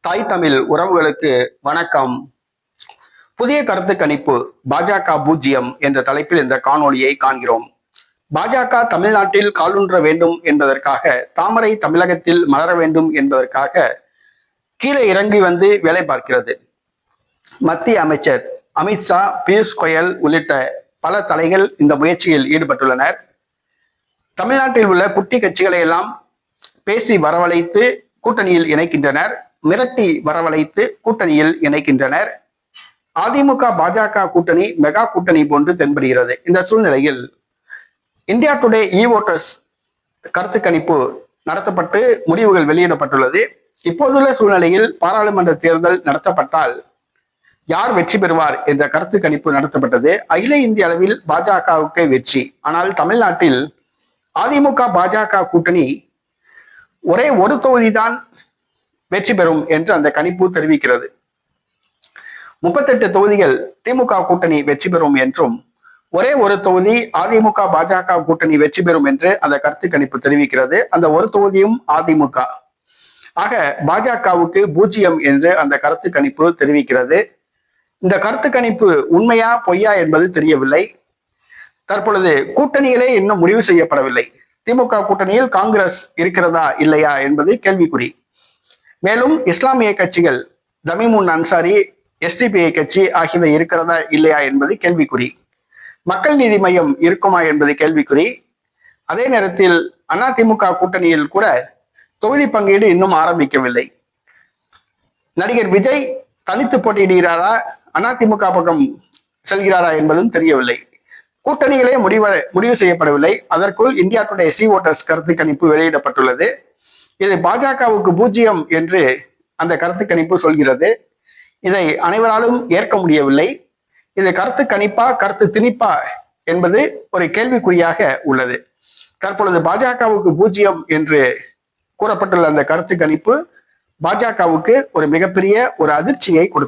தாய் தமிழ் உறவுகளுக்கு வணக்கம். புதிய கருத்து கணிப்பு பாஜக பூஜ்ஜியம் என்ற தலைப்பில் இந்த காணொளியை காண்கிறோம். பாஜக தமிழ்நாட்டில் காலூன்ற வேண்டும் என்பதற்காக, தாமரை தமிழகத்தில் மலர வேண்டும் என்பதற்காக கீழே இறங்கி வந்து வேலை பார்க்கிறது. மத்திய அமைச்சர் அமித்ஷா, பியூஷ் கோயல் உள்ளிட்ட பல தலைகள் இந்த முயற்சியில் ஈடுபட்டுள்ளனர். தமிழ்நாட்டில் உள்ள குட்டி கட்சிகளை எல்லாம் பேசி வரவழைத்து கூட்டணியில் இணைக்கின்றனர், மிரட்டி வரவழைத்து கூட்டணியில் இணைக்கின்றனர். அதிமுக பாஜக கூட்டணி மெகா கூட்டணி போன்று தென்படுகிறது. இந்த சூழ்நிலையில் இந்தியா டுடே இ-வோட்டர்ஸ் கருத்து கணிப்பு நடத்தப்பட்டு முடிவுகள் வெளியிடப்பட்டுள்ளது. இப்போதுள்ள சூழ்நிலையில் பாராளுமன்ற தேர்தல் நடத்தப்பட்டால் யார் வெற்றி பெறுவார் என்ற கருத்து கணிப்பு நடத்தப்பட்டது. அகில இந்திய அளவில் பாஜகவுக்கு வெற்றி. ஆனால் தமிழ்நாட்டில் அதிமுக பாஜக கூட்டணி ஒரே ஒரு தொகுதி தான் வெற்றி பெறும் என்று அந்த கணிப்பு தெரிவிக்கிறது. 38 தொகுதிகள் திமுக கூட்டணி வெற்றி பெறும் என்றும், ஒரே ஒரு தொகுதி அதிமுக பாஜக கூட்டணி வெற்றி பெறும் என்று அந்த கருத்து கணிப்பு தெரிவிக்கிறது. அந்த ஒரு தொகுதியும் அதிமுக. ஆக பாஜகவுக்கு பூஜ்ஜியம் என்று அந்த கருத்து கணிப்பு தெரிவிக்கிறது. இந்த கருத்து கணிப்பு உண்மையா பொய்யா என்பது தெரியவில்லை. தற்பொழுது கூட்டணிகளே இன்னும் முடிவு செய்யப்படவில்லை. திமுக கூட்டணியில் காங்கிரஸ் இருக்கிறதா இல்லையா என்பது கேள்விக்குறி. மேலும் இஸ்லாமிய கட்சிகள் தமிமுன் அன்சாரி, எஸ்டிபிஐ கட்சி ஆகியவை இருக்கிறதா இல்லையா என்பது கேள்விக்குறி. மக்கள் நீதி மையம் இருக்குமா என்பது கேள்விக்குறி. அதே நேரத்தில் அதிமுக கூட்டணியில் கூட தொகுதி பங்கீடு இன்னும் ஆரம்பிக்கவில்லை. நடிகர் விஜய் தனித்து போட்டியிடுகிறாரா, அதிமுக பக்கம் செல்கிறாரா என்பதும் தெரியவில்லை. கூட்டணிகளே முடிவு செய்யப்படவில்லை. அதற்குள் இந்தியா டுடே இ-வோட்டர்ஸ் கருத்து கணிப்பு வெளியிடப்பட்டுள்ளது. இது பாஜகவுக்கு பூஜ்ஜியம் என்று அந்த கருத்து கணிப்பு சொல்கிறது. இதை அனைவராலும் ஏற்க முடியவில்லை. இது கருத்து கணிப்பா கருத்து திணிப்பா என்பது ஒரு கேள்விக்குறியாக உள்ளது. தற்பொழுது பாஜகவுக்கு பூஜ்ஜியம் என்று கூறப்பட்டுள்ள அந்த கருத்து கணிப்பு பாஜகவுக்கு ஒரு மிகப்பெரிய ஒரு அதிர்ச்சியை கொடுத்துள்ளது.